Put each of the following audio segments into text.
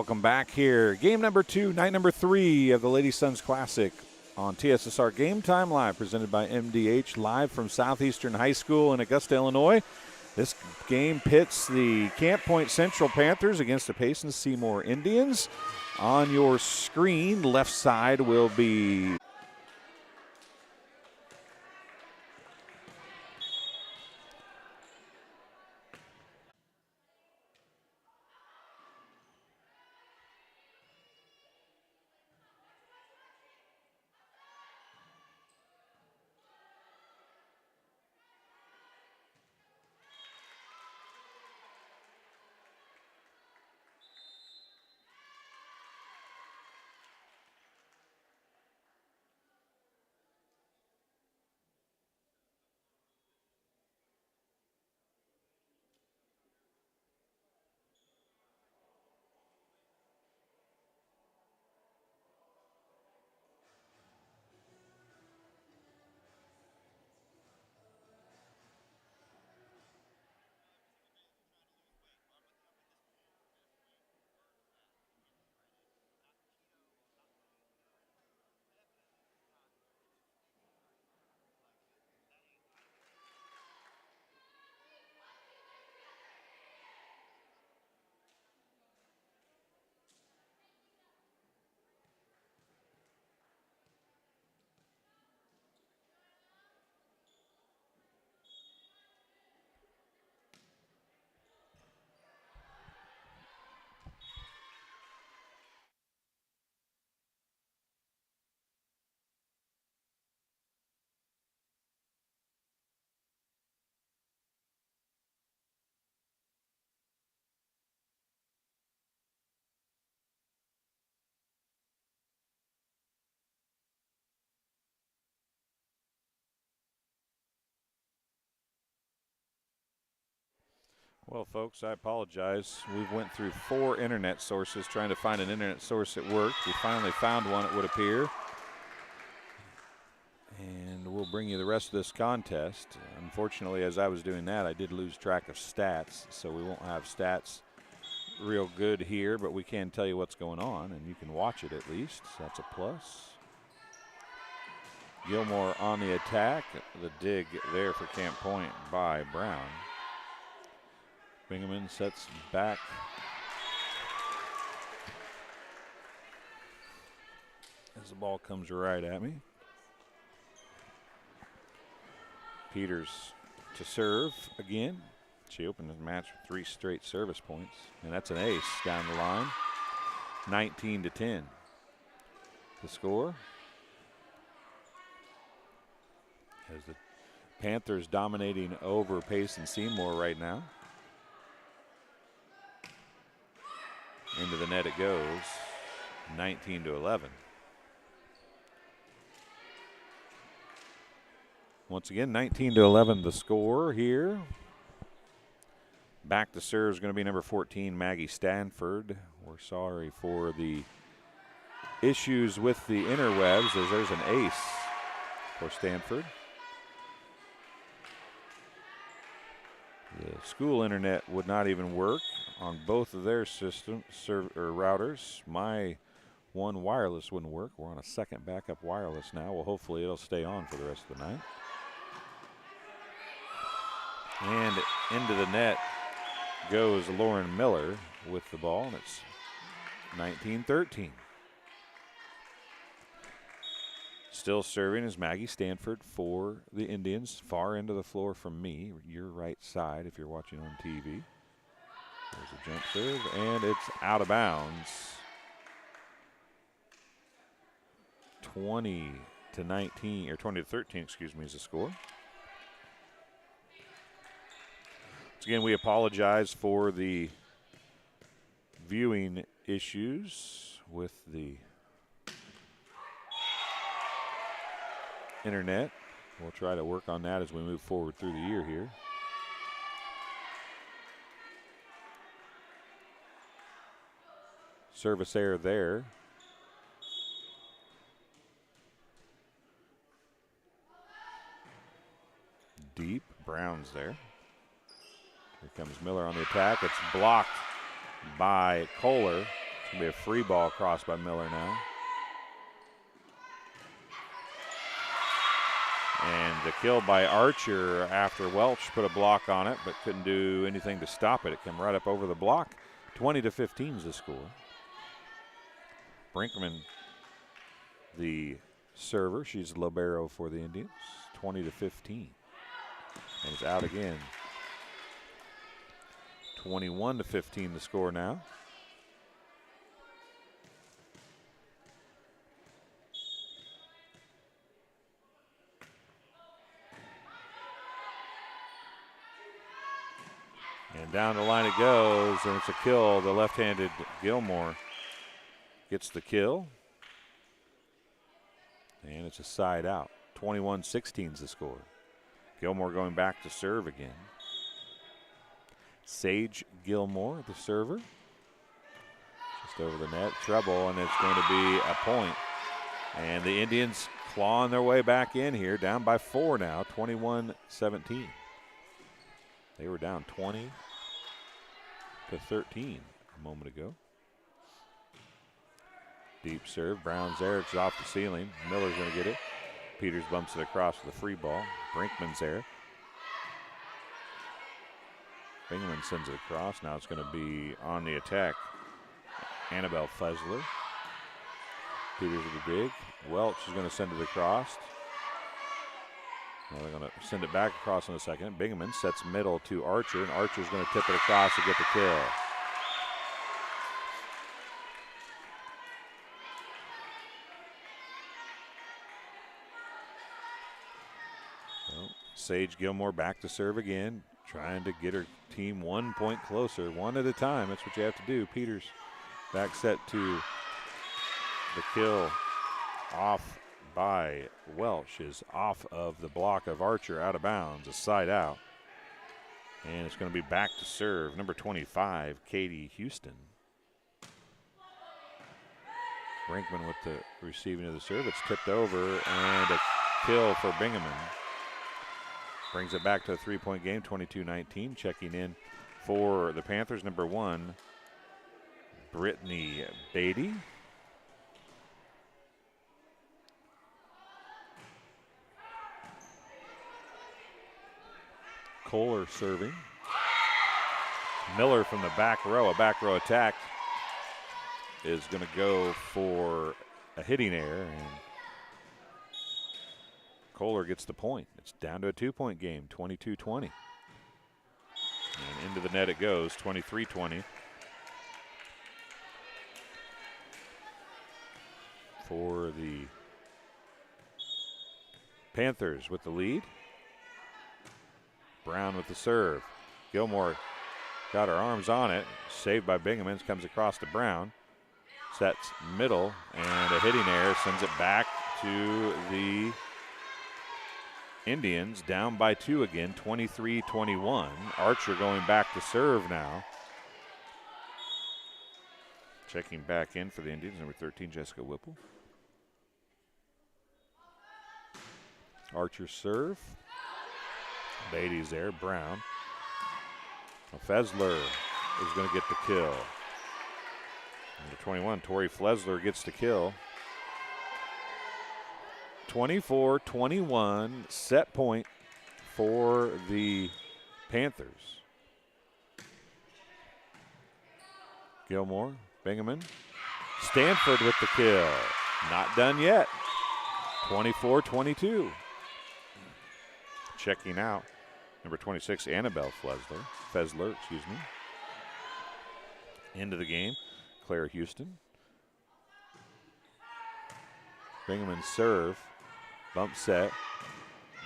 Welcome back here. Game number 2, night number 3 of the Lady Sons Classic on TSSR Game Time Live, presented by MDH, live from Southeastern High School in Augusta, Illinois. This game pits the Camp Point Central Panthers against the Payson-Seymour Indians. On your screen, left side will be Well, folks, I apologize. We went through 4 internet sources trying to find an internet source that worked. We finally found one, it would appear. And we'll bring you the rest of this contest. Unfortunately, as I was doing that, I did lose track of stats, so we won't have stats real good here, but we can tell you what's going on, and you can watch it at least, so that's a plus. Gilmore on the attack. The dig there for Camp Point by Brown. Bingaman sets back. As the ball comes right at me. Peters to serve again. She opened the match with 3 straight service points, and that's an ace down the line. 19-10. The score. As the Panthers dominating over Payson-Seymour right now. Into the net it goes, 19-11. Once again, 19-11 the score here. Back to serve is going to be number 14, Maggie Stanford. We're sorry for the issues with the interwebs, as there's an ace for Stanford. The school internet would not even work on both of their systems or routers. My one wireless wouldn't work. We're on a second backup wireless now. Well, hopefully it'll stay on for the rest of the night. And into the net goes Lauren Miller with the ball, and it's 19-13. Still serving is Maggie Stanford for the Indians, far into the floor from me, your right side if you're watching on TV. There's a jump serve, and it's out of bounds. 20-19, or 20-13, excuse me, is the score. Once again, we apologize for the viewing issues with the internet. We'll try to work on that as we move forward through the year here. Service error there. Deep, Brown's there. Here comes Miller on the attack. It's blocked by Kohler. It'll be a free ball crossed by Miller now. And the kill by Archer after Welch put a block on it, but couldn't do anything to stop it. It came right up over the block. 20-15 is the score. Brinkman, the server. She's libero for the Indians. 20-15. And it's out again. 21-15 the score now. And down the line it goes, and it's a kill. The left-handed Gilmore gets the kill. And it's a side out. 21-16 is the score. Gilmore going back to serve again. Sage Gilmore, the server. Just over the net, treble, and it's going to be a point. And the Indians clawing their way back in here, down by 4 now, 21-17. They were down 20-13 a moment ago. Deep serve, Brown's there, it's off the ceiling. Miller's going to get it. Peters bumps it across with a free ball. Brinkman's there. Bingaman sends it across. Now it's going to be on the attack. Annabelle Fessler. Peters with the dig. Welch is going to send it across. Well, they're going to send it back across in a second. Bingaman sets middle to Archer, and Archer's going to tip it across to get the kill. Well, Sage Gilmore back to serve again, trying to get her team 1 point closer, one at a time. That's what you have to do. Peters back set to the kill off by Welch is off of the block of Archer, out of bounds, a side out. And it's going to be back to serve, number 25, Katie Houston. Brinkman with the receiving of the serve. It's tipped over, and a kill for Bingaman. Brings it back to a 3-point game, 22-19. Checking in for the Panthers, number 1, Brittany Beatty. Kohler serving. Miller from the back row, a back row attack, is going to go for a hitting error, and Kohler gets the point. It's down to a 2-point game, 22-20. And into the net it goes, 23-20. For the Panthers with the lead. Brown with the serve. Gilmore got her arms on it. Saved by Bingaman. Comes across to Brown. Sets middle, and a hitting error sends it back to the Indians. Down by 2 again, 23-21. Archer going back to serve now. Checking back in for the Indians, number 13, Jessica Whipple. Archer serve. Beatty's there, Brown. Fessler is going to get the kill. Number 21, Tori Flesler gets the kill. 24-21, set point for the Panthers. Gilmore, Bingaman. Stanford with the kill. Not done yet. 24-22. Checking out, number 26, Annabelle Fessler, into the game, Claire Houston. Bingaman serve, bump set,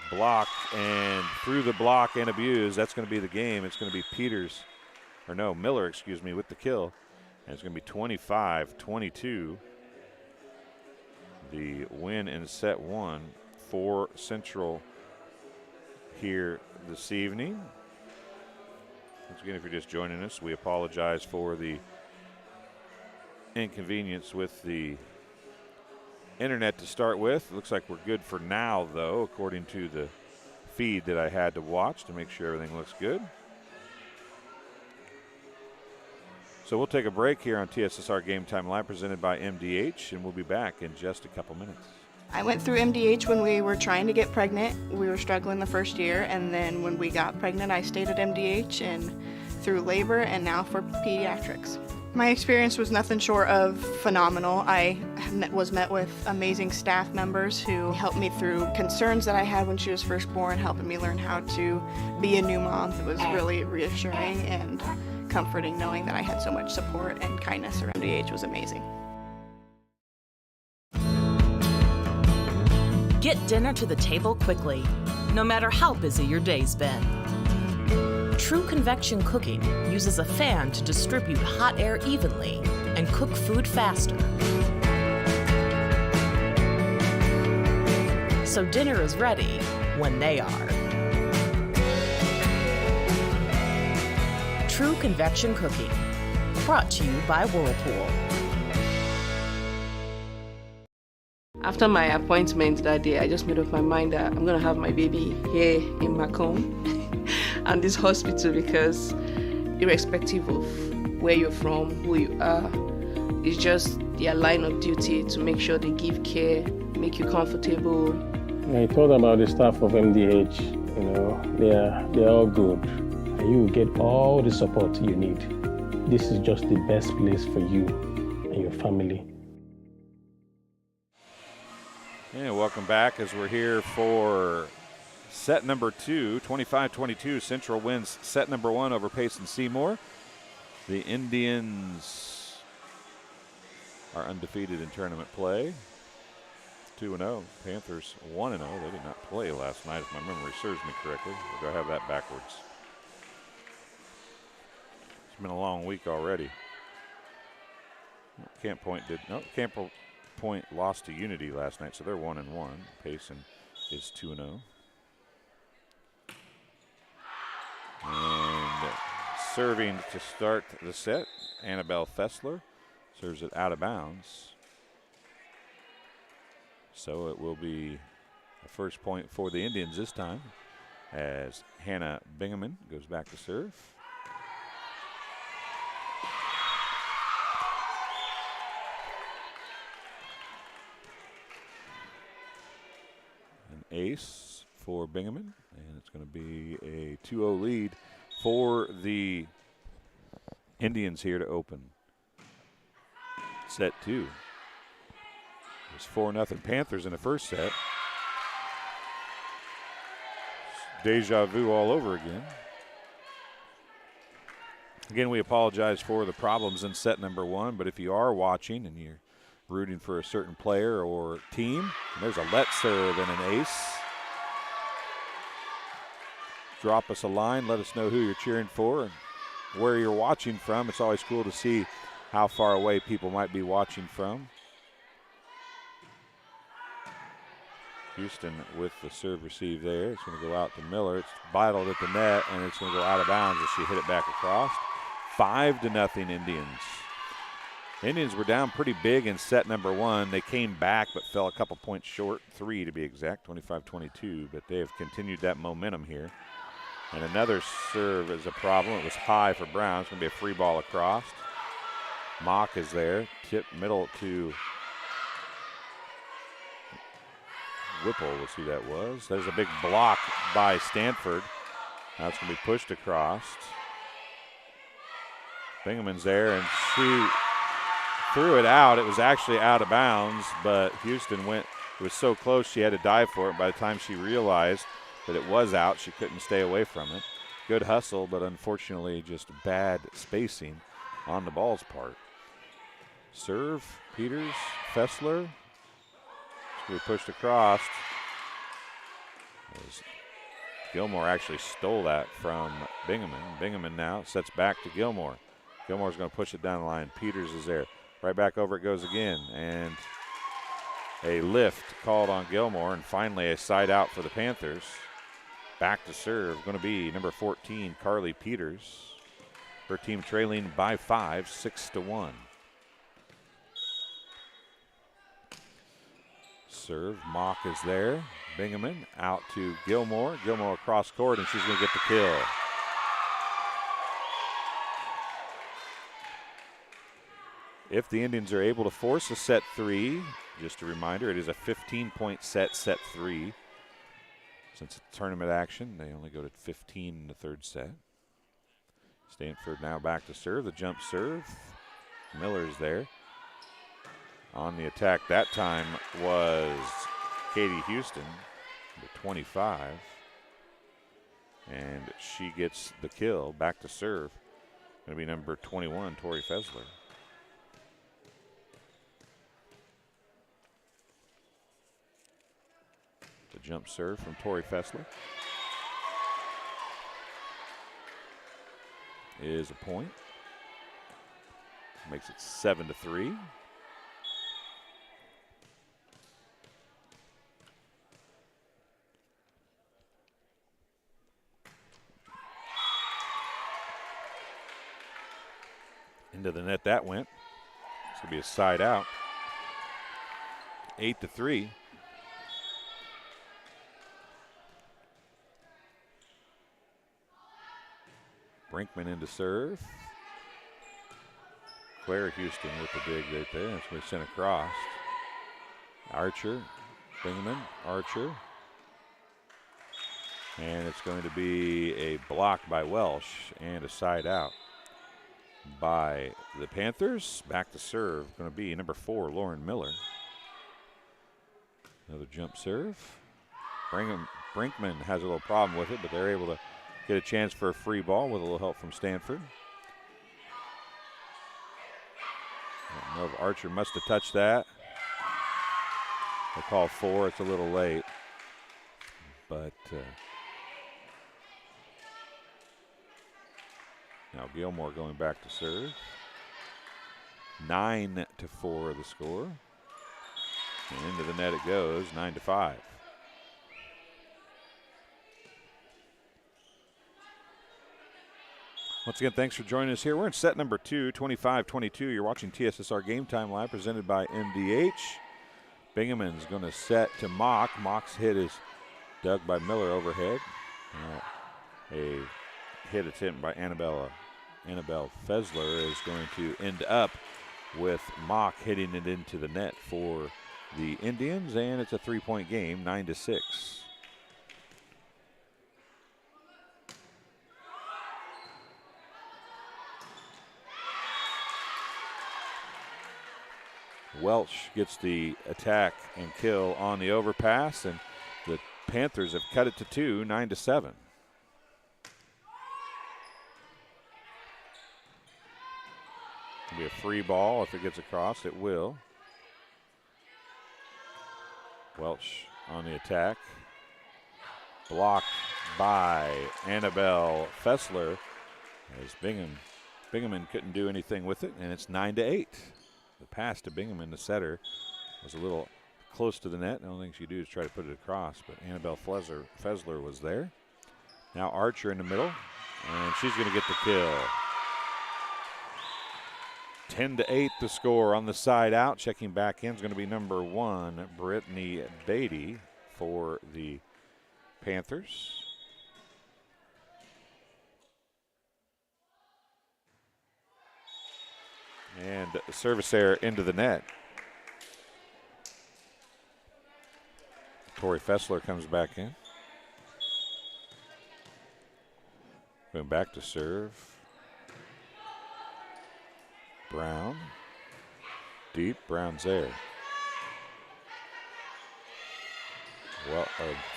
blocked, and through the block and abused. That's going to be the game. It's going to be Miller, with the kill. And it's going to be 25-22. The win in set 1 for Central here this evening. Once again, if you're just joining us, we apologize for the inconvenience with the internet to start with. It looks like we're good for now, though, according to the feed that I had to watch to make sure everything looks good. So we'll take a break here on TSSR Game Time Live, presented by MDH, and we'll be back in just a couple minutes. I went through MDH when we were trying to get pregnant. We were struggling the first year, and then when we got pregnant, I stayed at MDH and through labor and now for pediatrics. My experience was nothing short of phenomenal. I was met with amazing staff members who helped me through concerns that I had when she was first born, helping me learn how to be a new mom. It was really reassuring and comforting knowing that I had so much support and kindness around MDH was amazing. Get dinner to the table quickly, no matter how busy your day's been. True convection cooking uses a fan to distribute hot air evenly and cook food faster. So dinner is ready when they are. True convection cooking, brought to you by Whirlpool. After my appointment that day, I just made up my mind that I'm going to have my baby here in Macomb and this hospital, because irrespective of where you're from, who you are, it's just their line of duty to make sure they give care, make you comfortable. I told about the staff of MDH, they're all good. And you will get all the support you need. This is just the best place for you and your family. And welcome back as we're here for set number 2, 25-22. Central wins set number 1 over Payson-Seymour. The Indians are undefeated in tournament play. 2-0. Panthers 1-0. They did not play last night, if my memory serves me correctly. Or do I have that backwards? It's been a long week already. Camp Point Point lost to Unity last night, so they're 1-1. Payson is 2-0. And serving to start the set, Annabelle Fessler serves it out of bounds. So it will be a first point for the Indians this time as Hannah Bingaman goes back to serve. An ace for Bingaman, and it's going to be a 2-0 lead for the Indians here to open set 2. It was 4-0 Panthers in the first set. Deja vu all over again. Again, we apologize for the problems in set number 1, but if you are watching and you're rooting for a certain player or team, there's a let serve and an ace. Drop us a line, let us know who you're cheering for and where you're watching from. It's always cool to see how far away people might be watching from. Houston with the serve receive there. It's going to go out to Miller. It's battled at the net, and it's going to go out of bounds as she hit it back across. 5-0 Indians. Indians were down pretty big in set number 1. They came back but fell a couple points short, 3 to be exact, 25-22, but they have continued that momentum here. And another serve is a problem. It was high for Brown. It's going to be a free ball across. Mock is there. Tip middle to Whipple. We'll see who that was. There's a big block by Stanford. Now it's going to be pushed across. Bingaman's there, and she threw it out. It was actually out of bounds, but Houston went. It was so close she had to dive for it. By the time she realized that it was out, she couldn't stay away from it. Good hustle, but unfortunately just bad spacing on the ball's part. Serve, Peters, Fessler. We pushed across. Gilmore actually stole that from Bingaman. Bingaman now sets back to Gilmore. Gilmore's going to push it down the line. Peters is there. Right back over it goes again. And a lift called on Gilmore, and finally a side out for the Panthers. Back to serve, going to be number 14, Carly Peters. Her team trailing by 5, 6-1. Serve, Mock is there. Bingaman out to Gilmore. Gilmore across court, and she's going to get the kill. if the Indians are able to force a set 3, just a reminder, it is a 15-point set 3. Since it's tournament action, they only go to 15 in the third set. Stanford now back to serve, the jump serve. Miller's there. On the attack that time was Katie Houston, the 25. And she gets the kill, back to serve. Going to be number 21, Tori Fessler. The jump serve from Tori Fessler is a point. Makes it 7-3. Into the net that went. This will be a side out. 8-3. Brinkman into serve. Claire Houston with the dig right there. That's going to be sent across. Archer, Bingaman, Archer. And it's going to be a block by Welsh and a side out by the Panthers. Back to serve, going to be number 4, Lauren Miller. Another jump serve. Brinkman has a little problem with it, but they're able to get a chance for a free ball with a little help from Stanford. I don't know if Archer must have touched that. They call 4, it's a little late. But now Gilmore going back to serve. 9-4 the score. And into the net it goes, 9-5. Once again, thanks for joining us here. We're in set number 2, 25-22. You're watching TSSR Game Time Live, presented by MDH. Bingaman's going to set to Mock. Mock's hit is dug by Miller overhead. A hit attempt by Annabelle Fessler is going to end up with Mock hitting it into the net for the Indians, and it's a 3-point game, 9-6. Welch gets the attack and kill on the overpass, and the Panthers have cut it to 2, 9-7. It'll be a free ball if it gets across. It will. Welch on the attack. Blocked by Annabelle Fessler as Bingaman couldn't do anything with it, and it's 9-8. The pass to Bingaman, the setter, was a little close to the net. The only thing she do is try to put it across, but Annabelle Fessler was there. Now Archer in the middle, and she's going to get the kill. 10-8 the score on the side out. Checking back in is going to be number 1, Brittany Beatty for the Panthers. And service error into the net. Tori Fessler comes back in. Going back to serve. Brown. Deep. Brown's there. Well,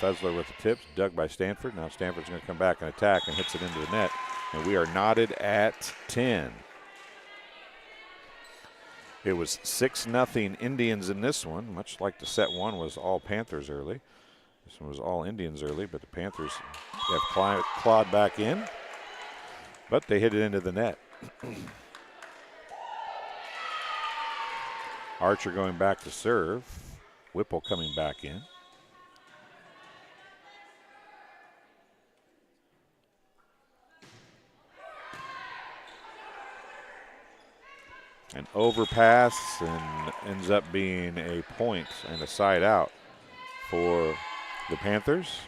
Fessler with the tips. Dug by Stanford. Now Stanford's going to come back and attack and hits it into the net. And we are knotted at 10. It was 6-0 Indians in this one, much like the set 1 was all Panthers early. This one was all Indians early, but the Panthers have clawed back in, but they hit it into the net. Archer going back to serve. Whipple coming back in. An overpass and ends up being a point and a side out for the Panthers.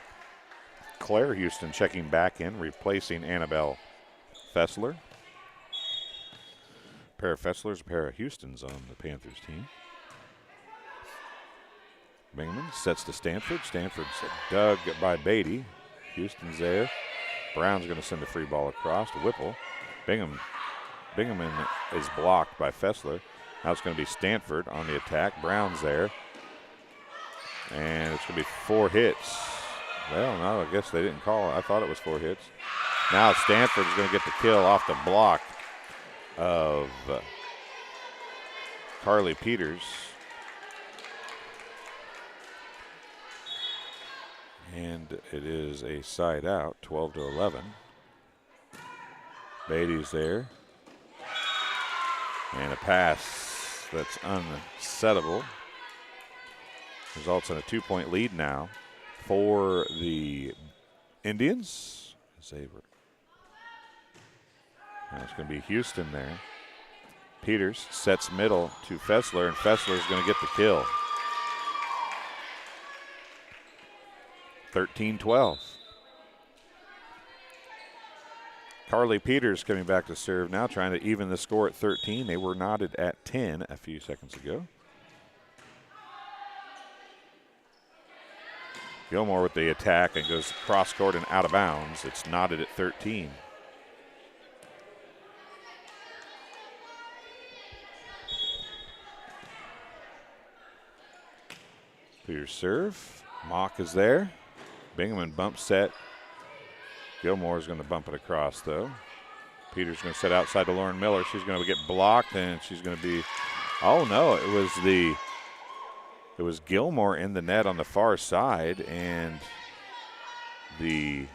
Claire Houston checking back in, replacing Annabelle Fessler. pair of Fesslers, a pair of Houstons on the Panthers team. Bingaman sets to Stanford. Stanford's dug by Beatty. Houston's there. Brown's going to send a free ball across to Whipple. Bingaman is blocked by Fessler. Now it's going to be Stanford on the attack. Brown's there. And it's going to be 4 hits. Well, no, I guess they didn't call it. I thought it was 4 hits. Now Stanford's going to get the kill off the block of Carly Peters. And it is a side out, 12-11. Beatty's there. And a pass that's unsettable. Results in a 2-point lead now for the Indians. Now it's going to be Houston there. Peters sets middle to Fessler, and Fessler is going to get the kill. 13-12. Carly Peters coming back to serve now, trying to even the score at 13. They were knotted at 10 a few seconds ago. Gilmore with the attack and goes cross court and out of bounds. It's knotted at 13. Peters serve. Mock is there. Bingaman bump set. Gilmore is going to bump it across, though. Peters going to set outside to Lauren Miller. She's going to get blocked, and she's going to be. Oh no! It was Gilmore in the net on the far side, and the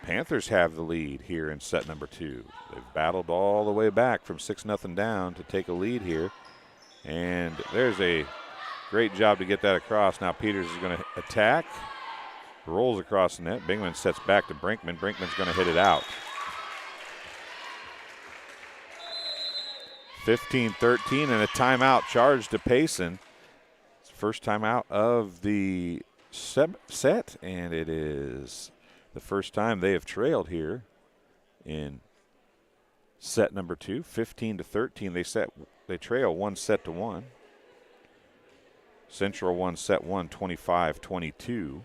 Panthers have the lead here in set number 2. They've battled all the way back from 6-0 down to take a lead here, and there's a great job to get that across. Now Peters is going to attack, rolls across the net. Bingaman sets back to Brinkman. Brinkman's going to hit it out. 15-13 and a timeout charged to Payson. It's the first timeout of the set, and it is the first time they have trailed here in set number 2. 15-13. They trail 1-1. Central won set 1, 25-22.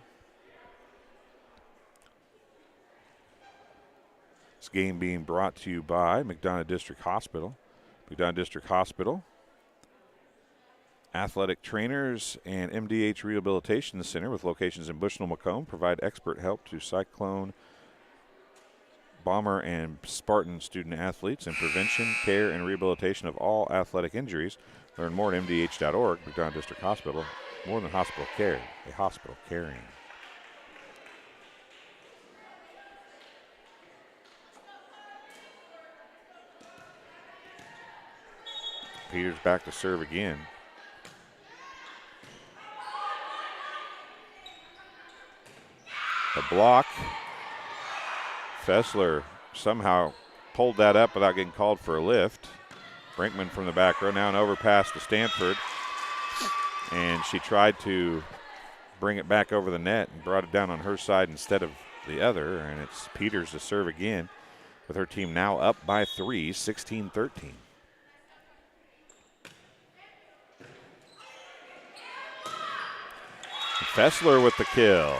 This game being brought to you by McDonough District Hospital. McDonough District Hospital, athletic trainers, and MDH Rehabilitation Center with locations in Bushnell, Macomb provide expert help to Cyclone, Bomber, and Spartan student athletes in prevention, care, and rehabilitation of all athletic injuries. Learn more at mdh.org. McDonough District Hospital, more than hospital care, a hospital caring. Peters back to serve again. A block. Fessler somehow pulled that up without getting called for a lift. Brinkman from the back row, now an overpass to Stanford. And she tried to bring it back over the net and brought it down on her side instead of the other. And it's Peters to serve again with her team now up by 3, 16-13. Fessler with the kill.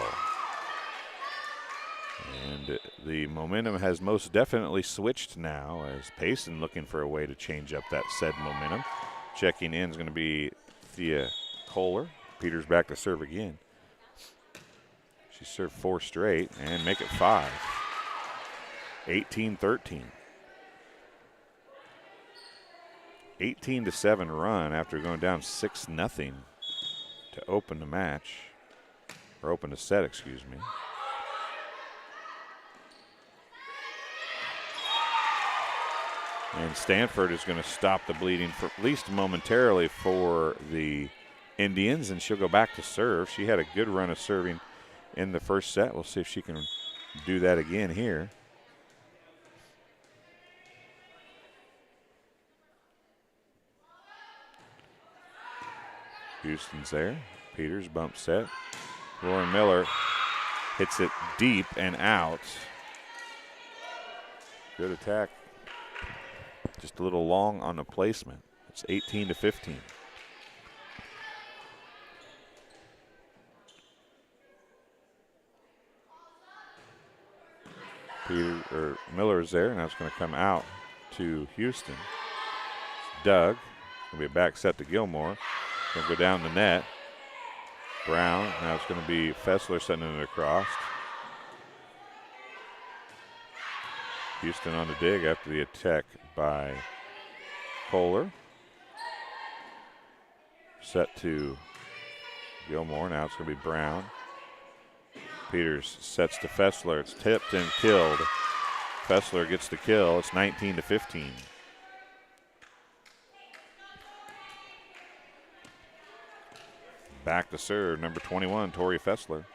And the momentum has most definitely switched now as Payson looking for a way to change up that said momentum. Checking in is going to be Thea Kohler. Peters back to serve again. She served 4 straight and make it 5. 18-13. 18-7 run after going down 6-0 to open the match. Or open the set, excuse me. And Stanford is going to stop the bleeding for at least momentarily for the Indians, and she'll go back to serve. She had a good run of serving in the first set. We'll see if she can do that again here. Houston's there. Peters bump set. Lauren Miller hits it deep and out. Good attack Just a little long on the placement. It's 18-15. Miller is there, and that's going to come out to Houston. It's Doug. Going to be a back set to Gilmore. Going to go down the net. Brown. Now it's going to be Fessler sending it across. Houston on the dig after the attack by Kohler. Set to Gilmore. Now it's going to be Brown. Peters sets to Fessler. It's tipped and killed. Fessler gets the kill. It's 19-15. Back to serve, number 21, Tori Fessler.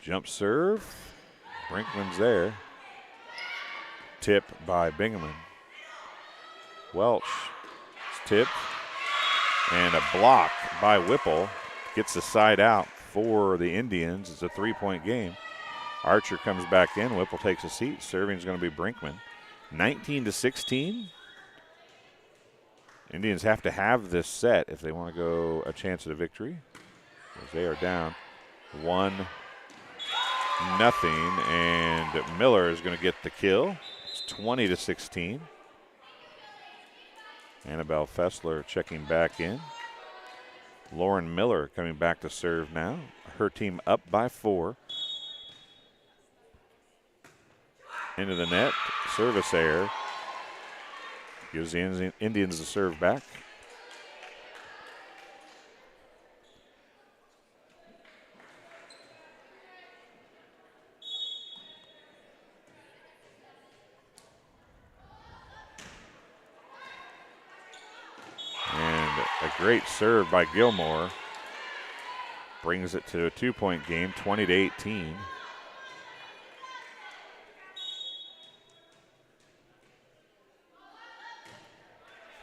Jump serve. Brinkman's there. Tip by Bingaman. Welch. It's tipped. And a block by Whipple. Gets the side out for the Indians. It's a 3-point game. Archer comes back in. Whipple takes a seat. Serving is going to be Brinkman. 19-16. Indians have to have this set if they want to go a chance at a victory, as they are down 1-0, and Miller is going to get the kill. It's 20-16. Annabelle Fessler checking back in. Lauren Miller coming back to serve now. Her team up by 4. Into the net, service error. Gives the Indians the serve back. And a great serve by Gilmore. Brings it to a 2-point game, 20-18.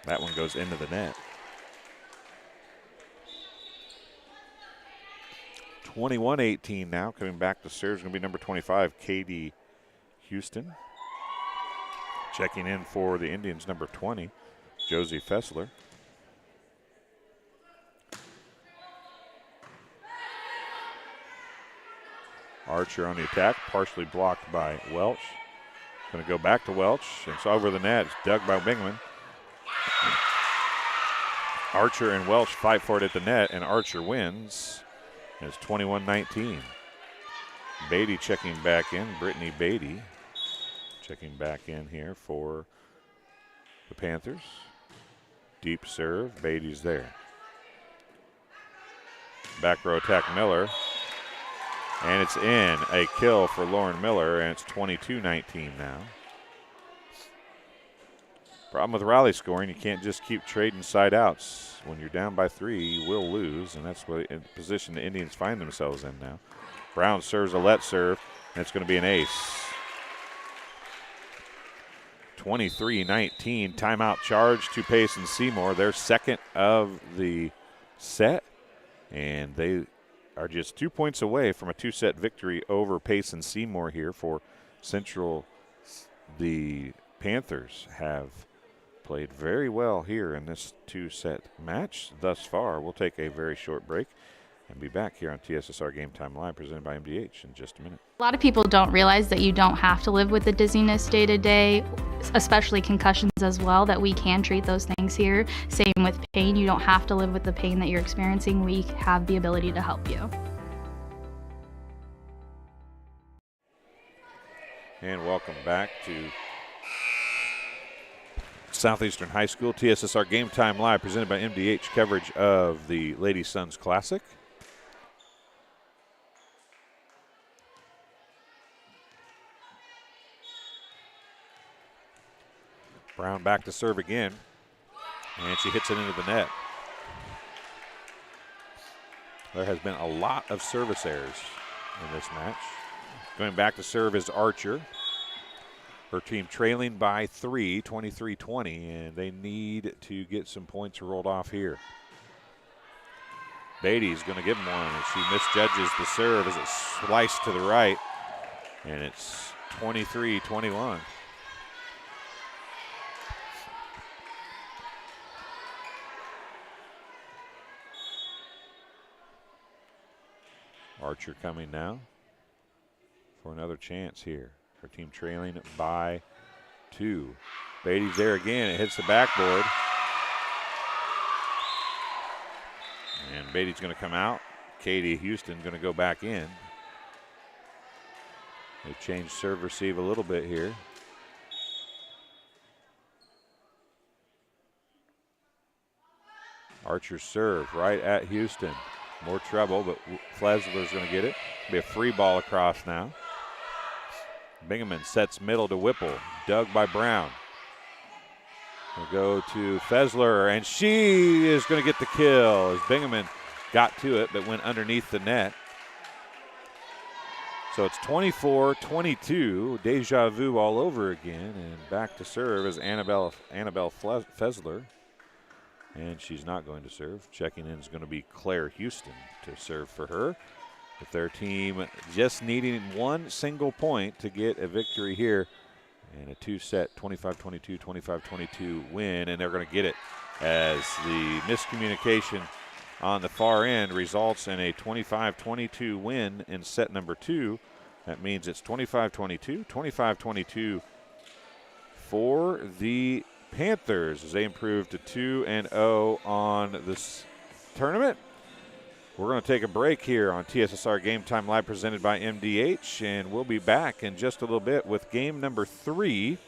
That one goes into the net. 21-18 now. Coming back to serve is going to be number 25, Katie Houston. Checking in for the Indians, number 20, Josie Fessler. Archer on the attack, partially blocked by Welch. Going to go back to Welch. It's over the net. It's dug by Bingman. Archer and Welch fight for it at the net, and Archer wins. It's 21-19. Beatty checking back in. Brittany Beatty checking back in here for the Panthers. Deep serve. Beatty's there. Back row attack Miller. And it's in. A kill for Lauren Miller, and it's 22-19 now. Problem with rally scoring, you can't just keep trading side outs. When you're down by 3, you will lose, and that's what position the Indians find themselves in now. Brown serves a let serve, and it's going to be an ace. 23-19, timeout charge to Payson-Seymour. Their second of the set, and they are just 2 points away from a 2-set victory over Payson-Seymour here for Central. The Panthers have played very well here in this 2-set match thus far. We'll take a very short break and be back here on TSSR Game Time Live, presented by MDH, in just a minute. A lot of people don't realize that you don't have to live with the dizziness day to day, especially concussions as well, that we can treat those things here. Same with pain. You don't have to live with the pain that you're experiencing. We have the ability to help you. And welcome back to Southeastern High School, TSSR Game Time Live, presented by MDH, coverage of the Lady Sons Classic. Brown back to serve again, and she hits it into the net. There has been a lot of service errors in this match. Going back to serve is Archer. Her team trailing by 3, 23-20, and they need to get some points rolled off here. Beatty's going to give him one, and she misjudges the serve as it's sliced to the right, and it's 23-21. Archer coming now for another chance here. Her team trailing by 2. Beatty's there again. It hits the backboard. And Beatty's going to come out. Katie Houston going to go back in. They changed serve receive a little bit here. Archer's serve right at Houston. More trouble, but Flesler's going to get it. Be a free ball across now. Bingaman sets middle to Whipple. Dug by Brown. We'll go to Fesler, and she is going to get the kill as Bingaman got to it but went underneath the net. So it's 24-22, deja vu all over again, and back to serve is Annabelle Fesler. And she's not going to serve. Checking in is going to be Claire Houston to serve for her. With their team just needing one single point to get a victory here. And a 2-set 25-22, 25-22 win. And they're going to get it as the miscommunication on the far end results in a 25-22 win in set number 2. That means it's 25-22, 25-22 for the Panthers as they improve to 2-0 on this tournament. We're going to take a break here on TSSR Game Time Live presented by MDH, and we'll be back in just a little bit with game number 3.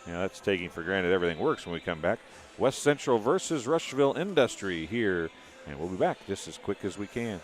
That's taking for granted everything works when we come back. West Central versus Rushville Industry here, and we'll be back just as quick as we can.